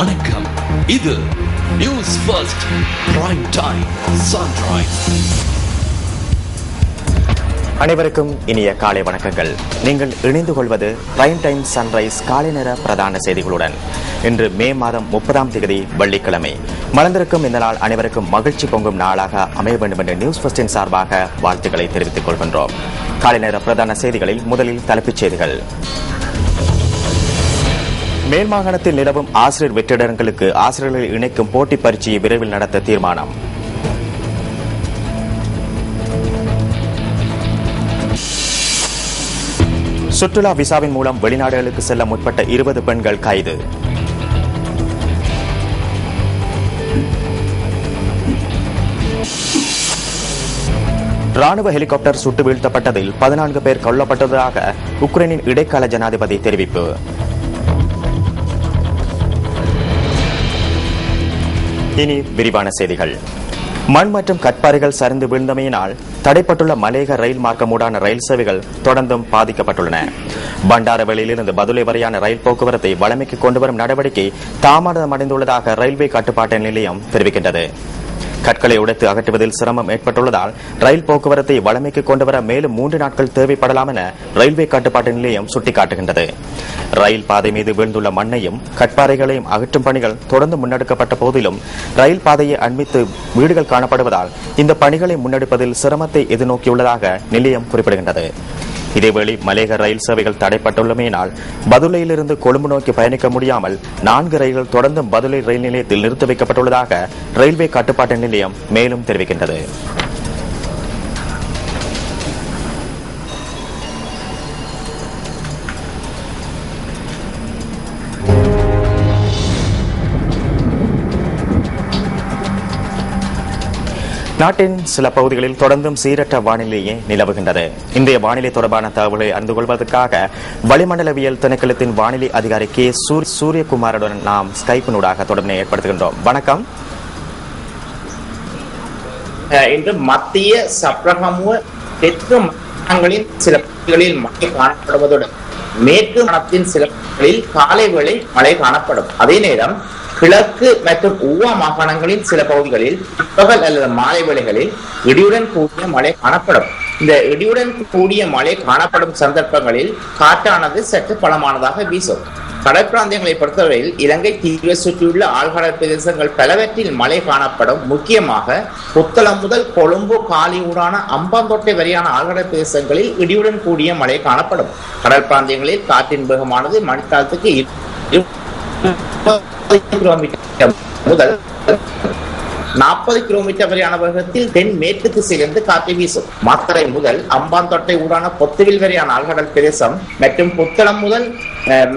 வணக்கம். இது news first prime time sunrise. அனைவருக்கும் இனிய காலை வணக்கங்கள். நீங்கள் இணைந்து கொள்வது பிரைம் டைம் சன்ரைஸ் காலை நேர பிரதான செய்திகளுடன். இன்று மே மாதம் 30ஆம் தேதி வெள்ளிக்கிழமை. மலர்ந்திருக்கும் இந்த நாள் அனைவருக்கும் மகிழ்ச்சி பொங்கும் நாளாக அமைய வேண்டும் என்று நியூஸ் ஃபர்ஸ்டின் சார்பாக வாழ்த்துக்களை தெரிவித்துக் கொள்கின்றோம். காலை நேர பிரதான செய்திகளில் முதலில் தலைப்புச் செய்திகள். மேல் மாகாணத்தில் நிலவும் ஆசிரியர் வெற்றிடங்களுக்கு ஆசிரியர்களை இணைக்கும் போட்டி பரீட்சையை விரைவில் நடத்த தீர்மானம். சுற்றுலா விசாவின் மூலம் வெளிநாடுகளுக்கு செல்ல முற்பட்ட 20 பெண்கள் கைது. ராணுவ ஹெலிகாப்டர் சுட்டு வீழ்த்தப்பட்டதில் 14 பேர் கொல்லப்பட்டதாக உக்ரைனின் இடைக்கால ஜனாதிபதி தெரிவிப்பு. இனி விரிவான செய்திகள். மண் மற்றும் கற்பாறைகள் சரிந்து வீழ்ந்தமையினால் தடைப்பட்டுள்ள மலேக ரயில் மார்க்கமூடான ரயில் சேவைகள் தொடர்ந்தும் பாதிக்கப்பட்டுள்ளன. பண்டாரவெளியிலிருந்து பதுளை வரையான ரயில் போக்குவரத்தை வழமைக்கு கொண்டுவரும் நடவடிக்கை தாமதமடைந்துள்ளதாக ரயில்வே கட்டுப்பாட்டு நிலையம் தெரிவிக்கின்றது. கற்களை உடைத்து அகற்றுவதில் சிரமம் ஏற்பட்டுள்ளதால் ரயில் போக்குவரத்தை வழமைக்கு கொண்டுவர மேலும் 3 நாட்கள் தேவைப்படலாம் என ரயில்வே கட்டுப்பாட்டு நிலையம் சுட்டிக்காட்டுகின்றது. ரயில் பாதை மீது வீழ்ந்துள்ள மண்ணையும் கற்பாறைகளையும் அகற்றும் பணிகள் தொடர்ந்து முன்னெடுக்கப்பட்ட போதிலும் ரயில் பாதையை அண்மித்து வீடுகள் காணப்படுவதால் இந்த பணிகளை முன்னெடுப்பதில் சிரமத்தை எதிர்நோக்கியுள்ளதாக நிலையம் குறிப்பிடுகின்றது. இதேவேளை மலேக ரயில் சேவைகள் தடைப்பட்டுள்ளமையினால் பதுளையிலிருந்து கொழும்பு நோக்கி பயணிக்க முடியாமல் 4 ரயில்கள் தொடர்ந்து பதுளை ரயில் நிலையத்தில் நிறுத்தி வைக்கப்பட்டுள்ளதாக ரயில்வே கட்டுப்பாட்டு நிலையம் மேலும் தெரிவிக்கின்றது. நாட்டின் சில பகுதிகளில் தொடர்ந்தும் சீரற்ற வானிலையே நிலவுகின்றது. இன்றைய வானிலை தொடர்பான தகவலை அறிந்து கொள்வதற்காக வளிமண்டலவியல் திணைக்களத்தின் வானிலை அதிகாரி கே சூரியகுமாருடன் நாம் ஸ்கைப்பினூடாக தொடர்பினை ஏற்படுத்துகின்றோம். வணக்கம். இன்று மத்திய சப்ரகமுவ தெற்கு மாகாணங்களின் சில பகுதிகளில் மழை காணப்படுவதுடன் மேற்கு மாகாணத்தின் சில பகுதிகளில் காலை வேளை மழை காணப்படும். அதே நேரம் கிழக்கு மற்றும் ஊவா மாகாணங்களின் சில பகுதிகளில் பிற்பகல் அல்லது மாலை வேளைகளில் இடியுடன் கூடிய மழை காணப்படும். இந்த இடியுடன் கூடிய மழை காணப்படும் சந்தர்ப்பங்களில் காற்றானது சற்று பலமானதாக வீசும். கடற்பிராந்தியங்களை பொறுத்தவரையில் இலங்கை தீவை சுற்றியுள்ள ஆழ்கடல் பிரதேசங்கள் பலவற்றில் மழை காணப்படும். முக்கியமாக புத்தளம் முதல் கொழும்பு காலியூடான அம்பாந்தோட்டை வரையான ஆழ்கடல் பிரதேசங்களில் இடியுடன் கூடிய மழை காணப்படும். கடல் பிராந்தியங்களில் காற்றின் வேகமானது மணித்தாளத்துக்கு 20 கிலோமீட்டர் முதல் 40 கிலோமீட்டர் வரையான வேகத்தில் தென் மேற்கு திசையிலிருந்து காற்று வீசும். மாத்தறை முதல் அம்பாந்தோட்டை ஊடான பொத்துவில் வரையான ஆழ்கடல் பிரதேசம் மற்றும் புத்தளம் முதல்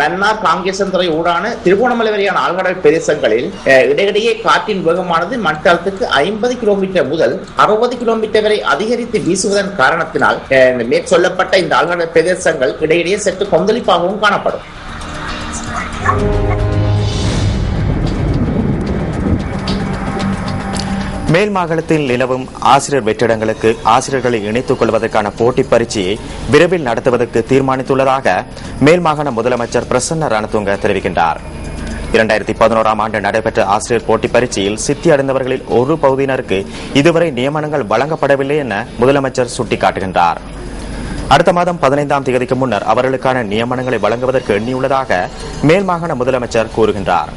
மன்னார் காங்கேசந்துறை ஊடான திருகோணமலை வரையான ஆழ்கடல் பிரதேசங்களில் இடையிடையே காற்றின் வேகமானது மணித்தாளத்துக்கு 50 கிலோமீட்டர் முதல் 60 கிலோமீட்டர் வரை அதிகரித்து வீசுவதன் காரணத்தினால் மேற்சொல்லப்பட்ட இந்த ஆழ்கடல் பிரதேசங்கள் இடையிடையே சற்று கொந்தளிப்பாகவும் காணப்படும். மேல் மாகாணத்தில் நிலவும் ஆசிரியர் வெற்றிடங்களுக்கு ஆசிரியர்களை இணைத்துக் கொள்வதற்கான போட்டி பரீட்சையை விரைவில் நடத்துவதற்கு தீர்மானித்துள்ளதாக மேல் மாகாண முதலமைச்சர் பிரசன்ன ரணதுங்க தெரிவிக்கின்றார். 2011ஆம் ஆண்டு நடைபெற்ற ஆசிரியர் போட்டி பரீட்சையில் சித்தி அடைந்தவர்களில் ஒரு பகுதியினருக்கு இதுவரை நியமனங்கள் வழங்கப்படவில்லை என முதலமைச்சர் சுட்டிக்காட்டுகின்றார். அடுத்த மாதம் 15ஆம் தேதிக்கு முன்னர் அவர்களுக்கான நியமனங்களை வழங்குவதற்கு எண்ணியுள்ளதாக மேல் மாகாண முதலமைச்சர் கூறுகின்றார்.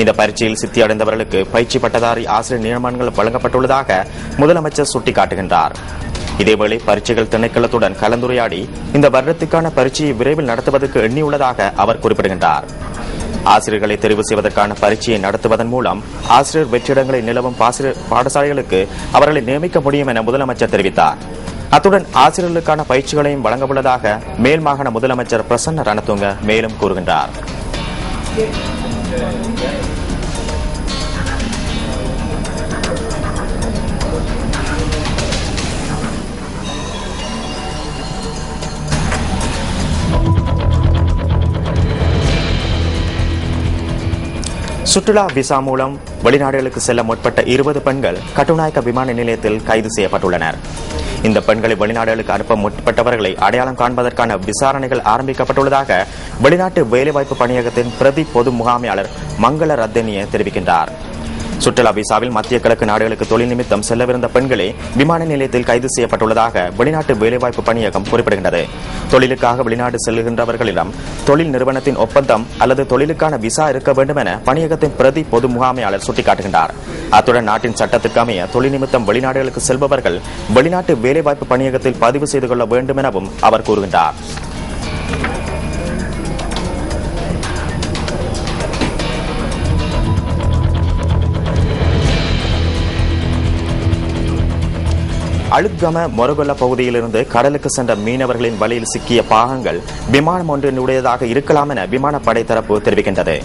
இந்த பரீட்சையில் சித்தி அடைந்தவர்களுக்கு பயிற்சி பட்டதாரி ஆசிரியர் நியமனங்கள் வழங்கப்பட்டுள்ளதாக முதலமைச்சர் சுட்டிக்காட்டுகின்றார். இதேவேளை பரீட்சைகள் திணைக்களத்துடன் கலந்துரையாடி இந்த வருடத்துக்கான பரீட்சையை விரைவில் நடத்துவதற்கு எண்ணியுள்ளதாக அவர் குறிப்பிடுகின்றார். ஆசிரியர்களை தெரிவு செய்வதற்கான பரீட்சையை நடத்துவதன் மூலம் ஆசிரியர் வெற்றிடங்களை நிலவும் பாடசாலைகளுக்கு அவர்களை நியமிக்க முடியும் என முதலமைச்சர் தெரிவித்தார். அத்துடன் ஆசிரியர்களுக்கான பயிற்சிகளையும் வழங்கவுள்ளதாக மேல் மாகாண முதலமைச்சர் பிரசன்ன ரணதுங்க மேலும் கூறுகின்றார். சுற்றுலா விசா மூலம் வெளிநாடுகளுக்கு செல்ல முற்பட்ட 20 பெண்கள் கட்டுநாயக்க விமான நிலையத்தில் கைது செய்யப்பட்டுள்ளனர். இந்த பெண்களை வெளிநாடுகளுக்கு அனுப்ப முற்பட்டவர்களை அடையாளம் காண்பதற்கான விசாரணைகள் ஆரம்பிக்கப்பட்டுள்ளதாக வெளிநாட்டு வேலைவாய்ப்பு பணியகத்தின் பிரதி பொது முகாமையாளர் மங்கள ரத்தனிய தெரிவிக்கின்றார். சுற்றுலா விசாவில் மத்திய கிழக்கு நாடுகளுக்கு தொழில் நிமித்தம் செல்லவிருந்த பெண்களே விமான நிலையத்தில் கைது செய்யப்பட்டுள்ளதாக வெளிநாட்டு வேலைவாய்ப்பு பணியகம் குறிப்பிடுகின்றது. தொழிலுக்காக வெளிநாடு செல்கின்றவர்களிடம் தொழில் நிறுவனத்தின் ஒப்பந்தம் அல்லது தொழிலுக்கான விசா இருக்க வேண்டும் என பணியகத்தின் பிரதி பொது முகாமையாளர் சுட்டிக்காட்டுகின்றார். அத்துடன் நாட்டின் சட்டத்திற்கு அமைய தொழில் நிமித்தம் வெளிநாடுகளுக்கு செல்பவர்கள் வெளிநாட்டு வேலைவாய்ப்பு பணியகத்தில் பதிவு செய்து கொள்ள வேண்டும் எனவும் அவர் கூறுகின்றார். அழுத்கம மொரகொல்ல பகுதியிலிருந்து கடலுக்கு சென்ற மீனவர்களின் வலையில் சிக்கிய பாகங்கள் விமானம் ஒன்றினுடையதாக இருக்கலாம் என விமானப்படை தரப்பு தெரிவிக்கின்றது.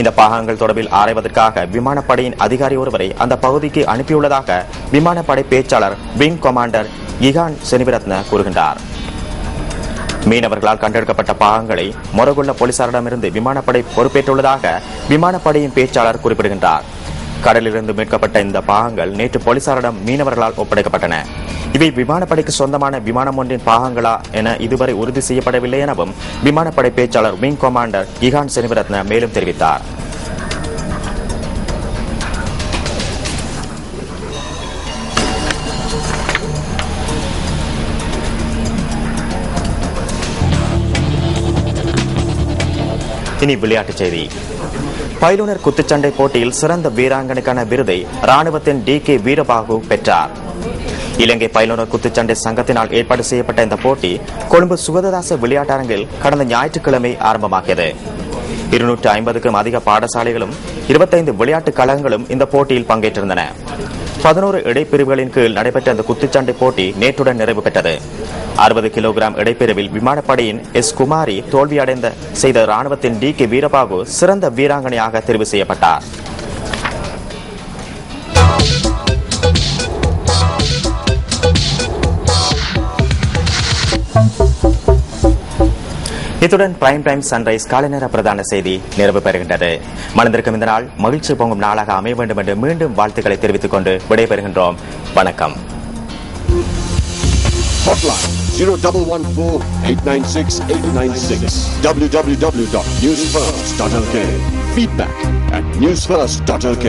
இந்த பாகங்கள் தொடர்பில் ஆராய்வதற்காக விமானப்படையின் அதிகாரி ஒருவரை அந்த பகுதிக்கு அனுப்பியுள்ளதாக விமானப்படை பேச்சாளர் விங் கமாண்டர் இகான் செனிவிரத்ன கூறுகின்றார். மீனவர்களால் கண்டெடுக்கப்பட்ட பாகங்களை மொரகொல்ல போலீசாரிடமிருந்து விமானப்படை பொறுப்பேற்றுள்ளதாக விமானப்படையின் பேச்சாளர் குறிப்பிடுகின்றார். கடலிலிருந்து மீட்கப்பட்ட இந்த பாகங்கள் நேற்று போலீசாரிடம் மீனவர்களால் ஒப்படைக்கப்பட்டன. இவை விமானப்படைக்கு சொந்தமான விமானம் ஒன்றின் பாகங்களா என இதுவரை உறுதி செய்யப்படவில்லை எனவும் விமானப்படை பேச்சாளர் விங் கமாண்டர் இகான் செனிவிரத்ன மேலும் தெரிவித்தார். இனி விளையாட்டுச் செய்தி. பைலுனர் குத்துச்சண்டை போட்டியில் சிறந்த வீராங்கனைக்கான விருதை ராணுவத்தின் DK வீரபாகு பெற்றார். இலங்கை பைலுனர் குத்துச்சண்டை சங்கத்தினால் ஏற்பாடு செய்யப்பட்ட இந்த போட்டி கொழும்பு சுகததாச விளையாட்டரங்கில் கடந்த ஞாயிற்றுக்கிழமை ஆரம்பமாகியது. 250க்கும் அதிக பாடசாலைகளும் 25 விளையாட்டுக் கழகங்களும் இந்த போட்டியில் பங்கேற்றிருந்தன. 11 இடைப்பிரிவுகளின் கீழ் நடைபெற்ற இந்த குத்துச்சண்டை போட்டி நேற்றுடன் நிறைவு பெற்றது. 60 கிலோகிராம் இடைப்பிரிவில் விமானப்படையின் குமாரி தோல்வியடைந்த செய்த ராணுவத்தின் DK வீரபாகு சிறந்த வீராங்கனையாக தெரிவு செய்யப்பட்டார். இத்துடன் பிரைம் டைம் சன்ரைஸ் காலை நேர பிரதான செய்தி நிறைவு பெறுகின்றது. மனதிற்கும் இந்த நாள் மகிழ்ச்சி பொங்கும் நாளாக அமைய வேண்டும் என்று மீண்டும் வாழ்த்துக்களை தெரிவித்துக் கொண்டு விடைபெறுகின்றோம். வணக்கம். Hotline 0114-896-896 www.newsfirst.lk. Feedback at newsfirst.lk.